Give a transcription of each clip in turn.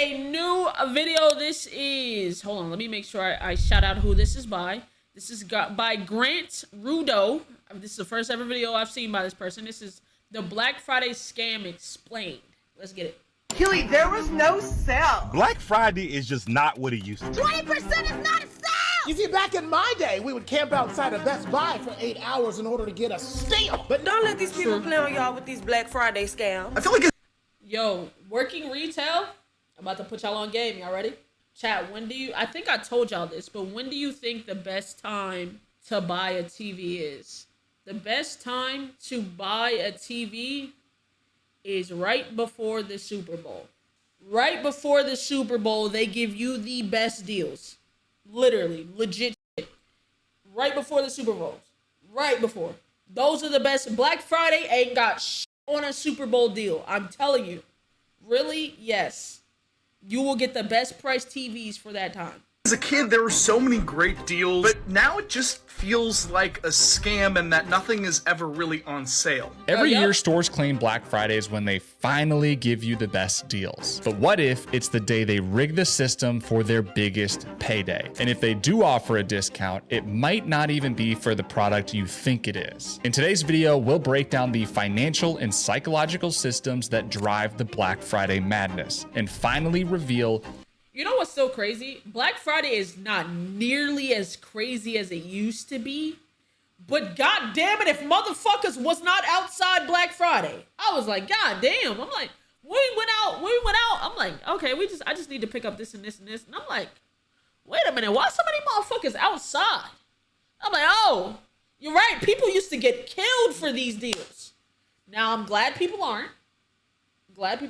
a new video. This is, hold on, let me make sure I shout out who this is by. This is by Grant Rudo. This is the first ever video I've seen by this person. This is the Black Friday scam explained. Let's get it. Huey, there was no sale. Black Friday is just not what it used to be. 20% is not a sale. You see, back in my day, we would camp outside of Best Buy for 8 hours in order to get a steal. But don't let these people play on y'all with these Black Friday scams. I feel like it's... Yo, working retail, I'm about to put y'all on game. Y'all ready? Chat, when do you, I think I told y'all this, but when do you think the best time to buy a TV is? The best time to buy a TV is right before the Super Bowl. Right before the Super Bowl, they give you the best deals. Literally, legit shit. Right before the Super Bowl. Right before. Those are the best. Black Friday ain't got shit on a Super Bowl deal. I'm telling you. Really? Yes. You will get the best price TVs for that time. As a kid, there were so many great deals, but now it just feels like a scam and that nothing is ever really on sale. Every year, stores claim Black Friday is when they finally give you the best deals. But what if it's the day they rig the system for their biggest payday? And if they do offer a discount, it might not even be for the product you think it is. In today's video, we'll break down the financial and psychological systems that drive the Black Friday madness and finally reveal. You know what's so crazy? Black Friday is not nearly as crazy as it used to be. But god damn it, if motherfuckers was not outside Black Friday, I was like, god damn. I'm like, we went out. I'm like, okay, I just need to pick up this and this and this. And I'm like, wait a minute, why so many motherfuckers outside? I'm like, oh, you're right. People used to get killed for these deals. Now I'm glad people aren't. But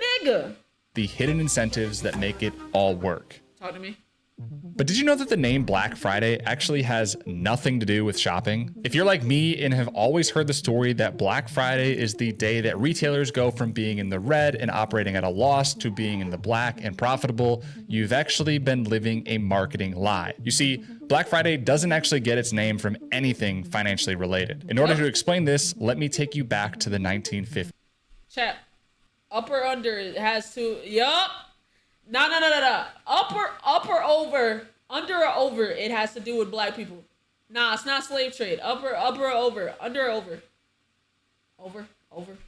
nigga, the hidden incentives that make it all work. talk to me. But did you know that the name Black Friday actually has nothing to do with shopping? If you're like me and have always heard the story that Black Friday is the day that retailers go from being in the red and operating at a loss to being in the black and profitable, you've actually been living a marketing lie. You see, Black Friday doesn't actually get its name from anything financially related. In order to explain this, let me take you back to the 1950s. Chat. Up or under, it has to, yup. No. Upper over, under or over, it has to do with black people. Nah, it's not slave trade. Upper or over, under or over. Over.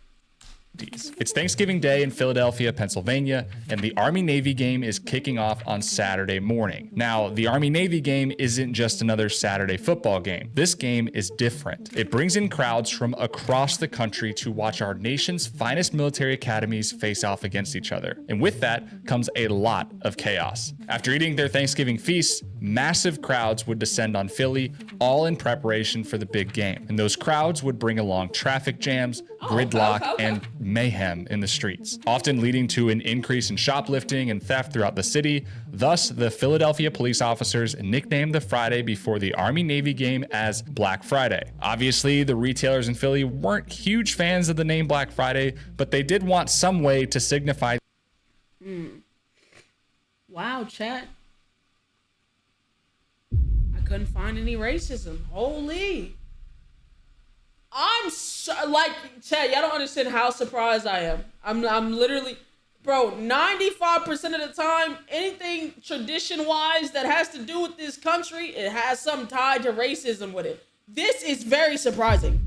It's Thanksgiving Day in Philadelphia, Pennsylvania, and the Army-Navy game is kicking off on Saturday morning. Now, the Army-Navy game isn't just another Saturday football game. This game is different. It brings in crowds from across the country to watch our nation's finest military academies face off against each other. And with that comes a lot of chaos. After eating their Thanksgiving feasts, massive crowds would descend on Philly, all in preparation for the big game. And those crowds would bring along traffic jams, gridlock, and mayhem in the streets, often leading to an increase in shoplifting and theft throughout the city. Thus, the Philadelphia police officers nicknamed the Friday before the Army-Navy game as Black Friday. Obviously, the retailers in Philly weren't huge fans of the name Black Friday, but they did want some way to signify. Wow, chat. I couldn't find any racism. Holy. I'm so, like, chat, y'all don't understand how surprised I am. I'm literally, bro, 95% of the time, anything tradition-wise that has to do with this country, it has some tied to racism with it. This is very surprising.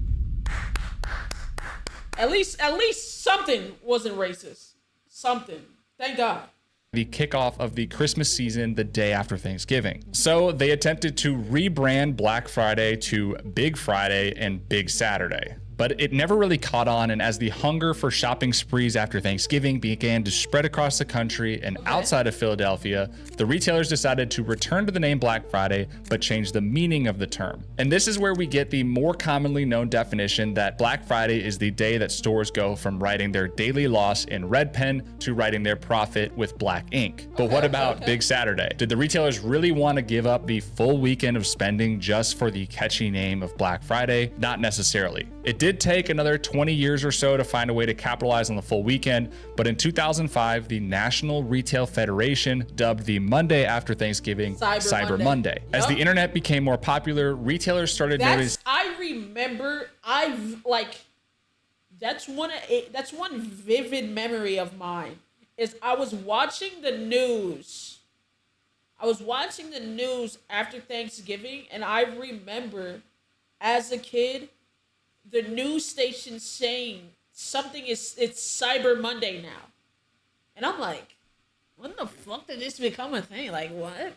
At least something wasn't racist. Something. Thank God. The kickoff of the Christmas season the day after Thanksgiving. So they attempted to rebrand Black Friday to Big Friday and Big Saturday. But it never really caught on, and as the hunger for shopping sprees after Thanksgiving began to spread across the country and outside of Philadelphia, the retailers decided to return to the name Black Friday, but change the meaning of the term. And this is where we get the more commonly known definition that Black Friday is the day that stores go from writing their daily loss in red pen to writing their profit with black ink. But what about Big Saturday? Did the retailers really want to give up the full weekend of spending just for the catchy name of Black Friday? Not necessarily. It did take another 20 years or so to find a way to capitalize on the full weekend, but in 2005, the National Retail Federation dubbed the Monday after Thanksgiving Cyber Monday. As the internet became more popular, retailers started noticing. I remember, that's one vivid memory of mine is I was watching the news. I was watching the news after Thanksgiving, and I remember as a kid, the news station saying it's Cyber Monday now. And I'm like, when the fuck did this become a thing? Like, what?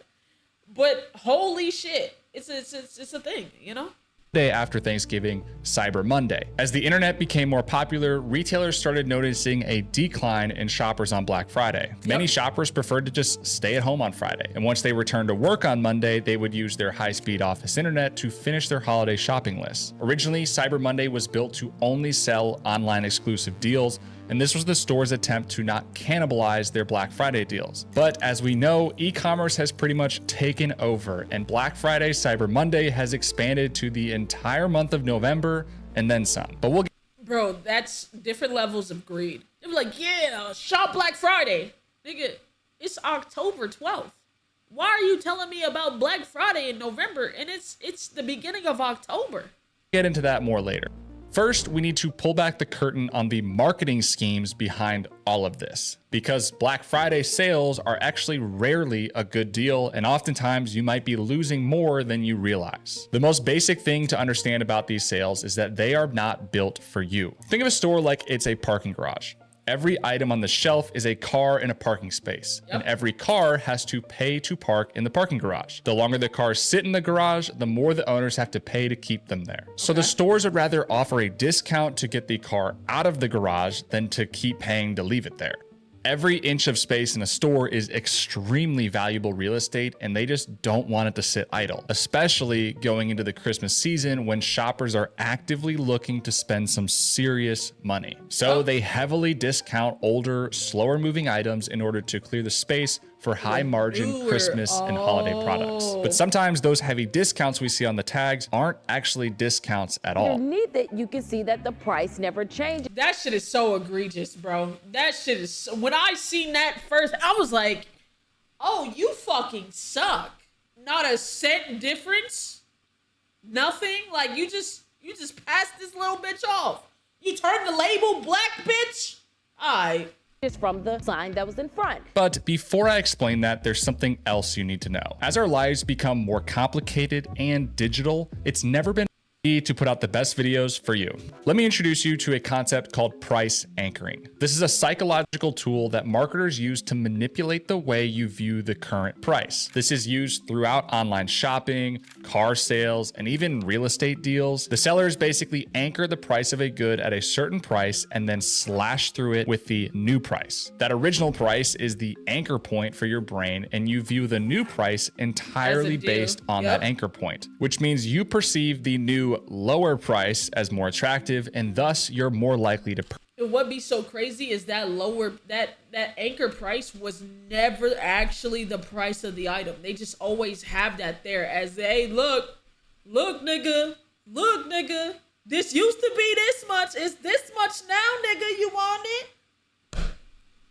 But holy shit, it's a thing, you know? Day after Thanksgiving, Cyber Monday. As the internet became more popular, retailers started noticing a decline in shoppers on Black Friday. Many shoppers preferred to just stay at home on Friday, and once they returned to work on Monday, they would use their high-speed office internet to finish their holiday shopping lists. Originally, Cyber Monday was built to only sell online exclusive deals, and this was the store's attempt to not cannibalize their Black Friday deals. But as we know, e-commerce has pretty much taken over, and Black Friday, Cyber Monday has expanded to the entire month of November and then some. But we'll get Bro, that's different levels of greed. They were like, yeah, shop Black Friday. Nigga, it's October 12th. Why are you telling me about Black Friday in November and it's the beginning of October? get into that more later. First, we need to pull back the curtain on the marketing schemes behind all of this, because Black Friday sales are actually rarely a good deal, and oftentimes you might be losing more than you realize. The most basic thing to understand about these sales is that they are not built for you. Think of a store like it's a parking garage. Every item on the shelf is a car in a parking space, and every car has to pay to park in the parking garage. The longer the cars sit in the garage, the more the owners have to pay to keep them there. So the stores would rather offer a discount to get the car out of the garage than to keep paying to leave it there. Every inch of space in a store is extremely valuable real estate, and they just don't want it to sit idle, especially going into the Christmas season when shoppers are actively looking to spend some serious money. So they heavily discount older, slower moving items in order to clear the space for high margin Christmas and holiday products. But sometimes those heavy discounts we see on the tags aren't actually discounts at all. Underneath it, you can see that the price never changes. That shit is so egregious, bro. That shit is so, when I seen that first, I was like, oh, you fucking suck. Not a cent difference. Nothing. Like you just passed this little bitch off. You turned the label black, bitch. Alright. From the sign that was in front. But before I explain that, there's something else you need to know. As our lives become more complicated and digital, it's never been easy to put out the best videos for you. Let me introduce you to a concept called price anchoring. This is a psychological tool that marketers use to manipulate the way you view the current price. This is used throughout online shopping, car sales, and even real estate deals. The sellers basically anchor the price of a good at a certain price and then slash through it with the new price. That original price is the anchor point for your brain, and you view the new price entirely based on that anchor point, which means you perceive the new lower price as more attractive, and thus you're more likely to purchase. What be so crazy is that that anchor price was never actually the price of the item. They just always have that there as, hey, look nigga, this used to be this much, it's this much now, nigga, you want it?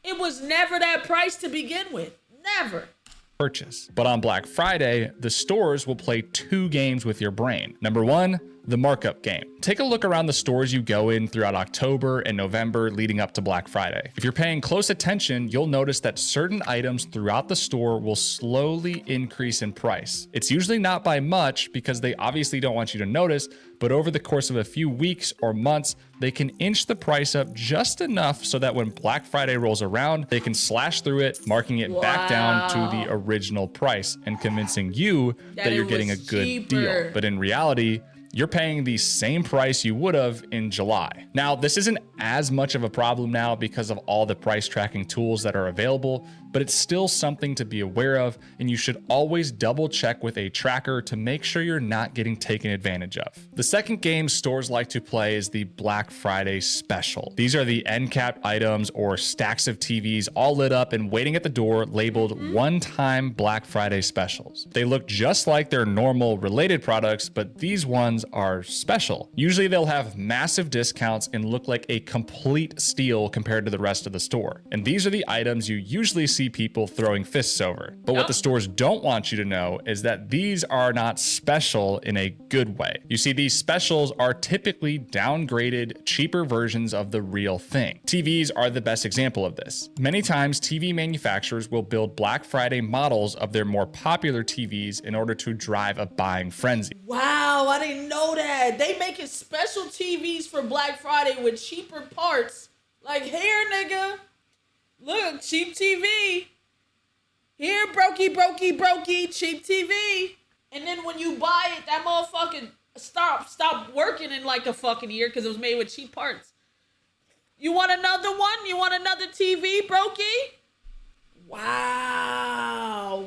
It was never that price to begin with. Never. Purchase. But on Black Friday, the stores will play two games with your brain. Number one, the markup game. Take a look around the stores you go in throughout October and November leading up to Black Friday. If you're paying close attention, you'll notice that certain items throughout the store will slowly increase in price. It's usually not by much because they obviously don't want you to notice, but over the course of a few weeks or months, they can inch the price up just enough so that when Black Friday rolls around, they can slash through it, marking it back down to the original price and convincing you that you're getting a good deal. But in reality, you're paying the same price you would have in July. Now, this isn't as much of a problem now because of all the price tracking tools that are available, but it's still something to be aware of, and you should always double check with a tracker to make sure you're not getting taken advantage of. The second game stores like to play is the Black Friday special. These are the end cap items or stacks of TVs all lit up and waiting at the door labeled one-time Black Friday specials. They look just like their normal related products, but these ones are special. Usually they'll have massive discounts and look like a complete steal compared to the rest of the store. And these are the items you usually see people throwing fists over. But what the stores don't want you to know is that these are not special in a good way. You see, these specials are typically downgraded, cheaper versions of the real thing. TVs are the best example of this. Many times, TV manufacturers will build Black Friday models of their more popular TVs in order to drive a buying frenzy. Wow, I didn't know that. They making special TVs for Black Friday with cheaper parts. Like, here, nigga. Look, cheap TV. Here, brokey, cheap TV. And then when you buy it, that motherfucking stop working in like a fucking year because it was made with cheap parts. You want another one? You want another TV, brokey? Wow.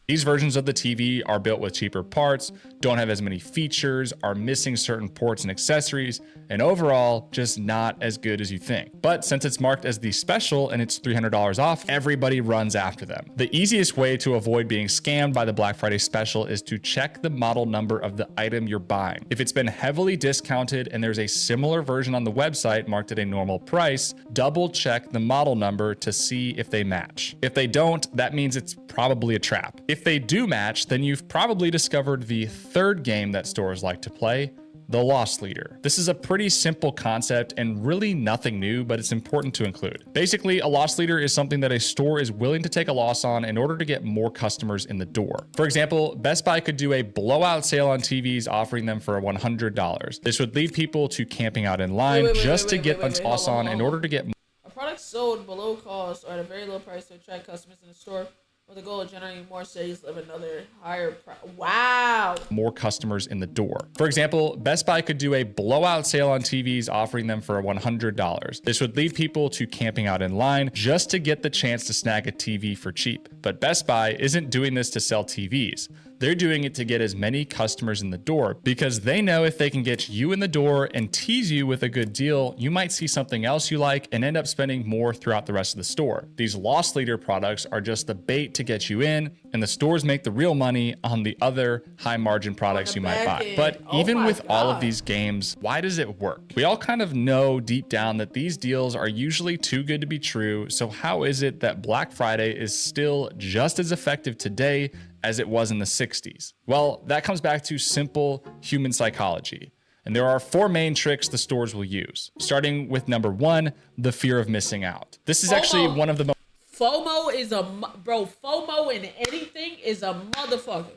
These versions of the TV are built with cheaper parts, don't have as many features, are missing certain ports and accessories, and overall, just not as good as you think. But since it's marked as the special and it's $300 off, everybody runs after them. The easiest way to avoid being scammed by the Black Friday special is to check the model number of the item you're buying. If it's been heavily discounted and there's a similar version on the website marked at a normal price, double check the model number to see if they match. If they don't, that means it's probably a trap. If they do match, then you've probably discovered the third game that stores like to play, the loss leader. This is a pretty simple concept and really nothing new, but it's important to include. Basically, a loss leader is something that a store is willing to take a loss on in order to get more customers in the door. For example, Best Buy could do a blowout sale on TVs offering them for $100. This would lead people to camping out in line just to get a toss on in order to get a product sold below cost or at a very low price to attract customers in the store, with the goal of generating more sales of another higher price. Wow. More customers in the door. For example, Best Buy could do a blowout sale on TVs offering them for $100. This would lead people to camping out in line just to get the chance to snag a TV for cheap. But Best Buy isn't doing this to sell TVs. They're doing it to get as many customers in the door because they know if they can get you in the door and tease you with a good deal, you might see something else you like and end up spending more throughout the rest of the store. These loss leader products are just the bait to get you in, and the stores make the real money on the other high margin products you might buy. But even with all of these games, why does it work? We all kind of know deep down that these deals are usually too good to be true. So how is it that Black Friday is still just as effective today as it was in the 60s? Well, that comes back to simple human psychology. And there are 4 main tricks the stores will use. Starting with number 1, the fear of missing out. This is actually one of the most FOMO is FOMO in anything is a motherfucker.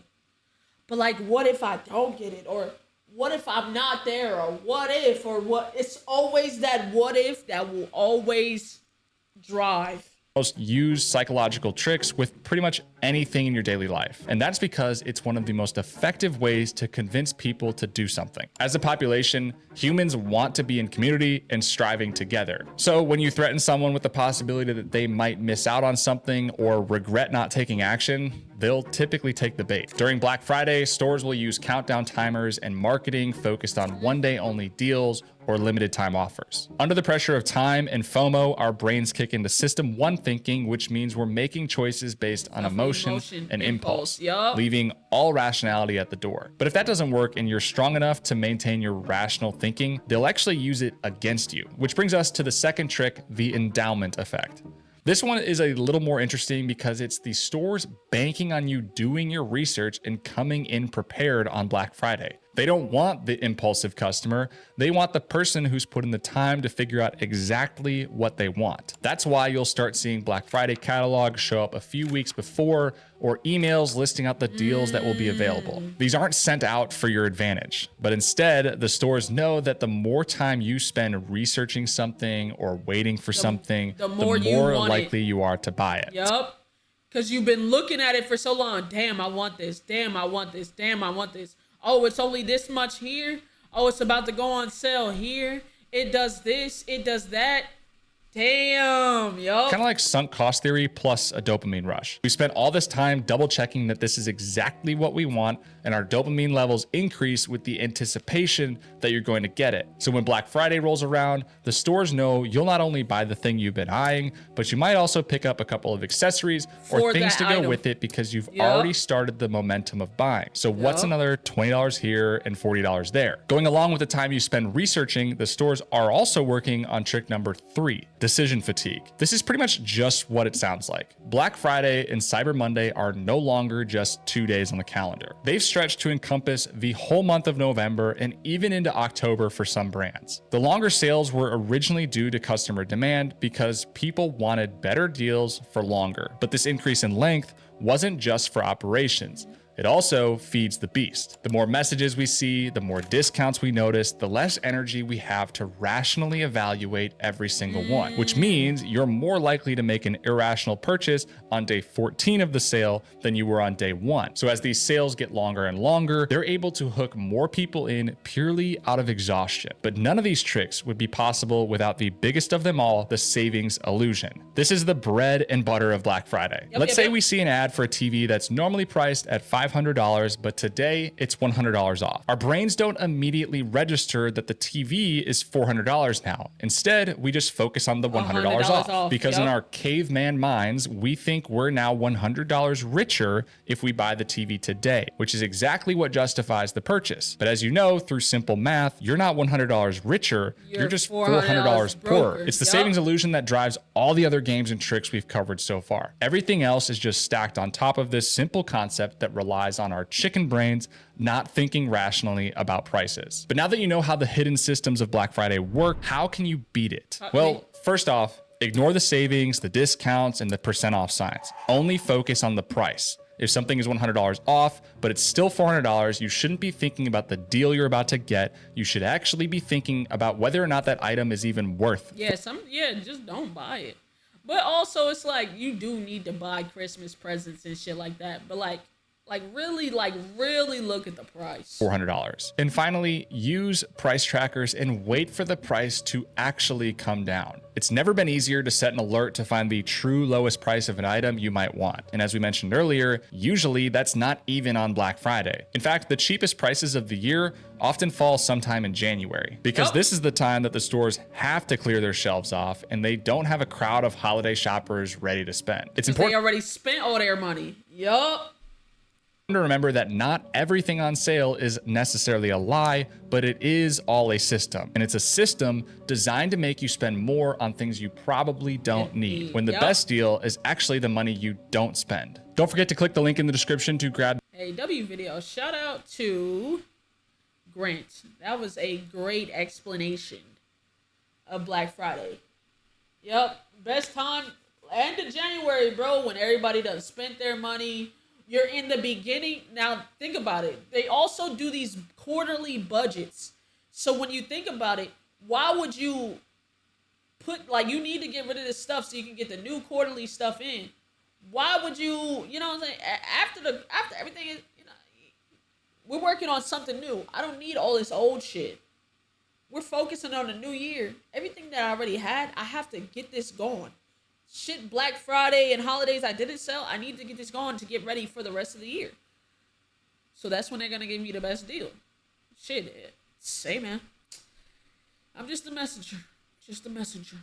But like, what if I don't get it? Or what if I'm not there? Or what if? Or what? It's always that what if that will always drive. Most used psychological tricks with pretty much anything in your daily life. And that's because it's one of the most effective ways to convince people to do something. As a population, humans want to be in community and striving together. So when you threaten someone with the possibility that they might miss out on something or regret not taking action, they'll typically take the bait. During Black Friday, stores will use countdown timers and marketing focused on one-day-only deals or limited time offers. Under the pressure of time and FOMO, our brains kick into system 1 thinking, which means we're making choices based on emotion and impulse, leaving all rationality at the door. But if that doesn't work and you're strong enough to maintain your rational thinking, they'll actually use it against you. Which brings us to the second trick, the endowment effect. This one is a little more interesting because it's the stores banking on you doing your research and coming in prepared on Black Friday. They don't want the impulsive customer. They want the person who's put in the time to figure out exactly what they want. That's why you'll start seeing Black Friday catalogs show up a few weeks before, or emails listing out the deals that will be available. These aren't sent out for your advantage, but instead the stores know that the more time you spend researching something or waiting for something, the more likely you are to buy it. Yup. Because you've been looking at it for so long. Damn, I want this. Damn, I want this. Damn, I want this. Oh, it's only this much here. Oh, it's about to go on sale here. It does this. It does that. Damn. yo. Kind of like sunk cost theory plus a dopamine rush. We spent all this time double checking that this is exactly what we want, and our dopamine levels increase with the anticipation that you're going to get it. So when Black Friday rolls around, the stores know you'll not only buy the thing you've been eyeing, but you might also pick up a couple of accessories or For things to that go item. with it because you've already started the momentum of buying. So what's another $20 here and $40 there? Going along with the time you spend researching, the stores are also working on trick number 3, decision fatigue. This is pretty much just what it sounds like. Black Friday and Cyber Monday are no longer just 2 days on the calendar. They've stretched to encompass the whole month of November and even into October for some brands. The longer sales were originally due to customer demand because people wanted better deals for longer. But this increase in length wasn't just for operations. It also feeds the beast. The more messages we see, the more discounts we notice, the less energy we have to rationally evaluate every single one, which means you're more likely to make an irrational purchase on day 14 of the sale than you were on day 1. So as these sales get longer and longer, they're able to hook more people in purely out of exhaustion. But none of these tricks would be possible without the biggest of them all, the savings illusion. This is the bread and butter of Black Friday. Let's say we see an ad for a TV that's normally priced at $500, but today it's $100 off. Our brains don't immediately register that the TV is $400 now. Instead, we just focus on the $100 off because in our caveman minds, we think we're now $100 richer if we buy the TV today, which is exactly what justifies the purchase. But as you know, through simple math, you're not $100 richer, you're just $400 poorer. It's the savings illusion that drives all the other games and tricks we've covered so far. Everything else is just stacked on top of this simple concept that relies on our chicken brains not thinking rationally about prices. But now that you know how the hidden systems of Black Friday work, how can you beat it? Well, first off, ignore the savings, the discounts, and the percent off signs. Only focus on the price. If something is $100 off, but it's still $400, you shouldn't be thinking about the deal you're about to get. You should actually be thinking about whether or not that item is even worth. Just don't buy it. But also, it's like you do need to buy Christmas presents and shit like that. But really look at the price. $400. And finally, use price trackers and wait for the price to actually come down. It's never been easier to set an alert to find the true lowest price of an item you might want. And as we mentioned earlier, usually that's not even on Black Friday. In fact, the cheapest prices of the year often fall sometime in January because this is the time that the stores have to clear their shelves off and they don't have a crowd of holiday shoppers ready to spend. It's important. They already spent all their money. Yup. To remember that not everything on sale is necessarily a lie, but it is all a system. And it's a system designed to make you spend more on things you probably don't need, when the best deal is actually the money you don't spend. Don't forget to click the link in the description to grab a W video. Shout out to Grant. That was a great explanation of Black Friday. Yep. Best time, end of January, bro, when everybody done spent their money. You're in the beginning. Now, think about it. They also do these quarterly budgets. So when you think about it, why would you put, you need to get rid of this stuff so you can get the new quarterly stuff in. Why would you, you know what I'm saying? After everything is, we're working on something new. I don't need all this old shit. We're focusing on the new year. Everything that I already had, I have to get this going. Shit, Black Friday and holidays I didn't sell, I need to get this going to get ready for the rest of the year. So that's when they're going to give me the best deal. Shit, say, man. I'm just a messenger. Just a messenger.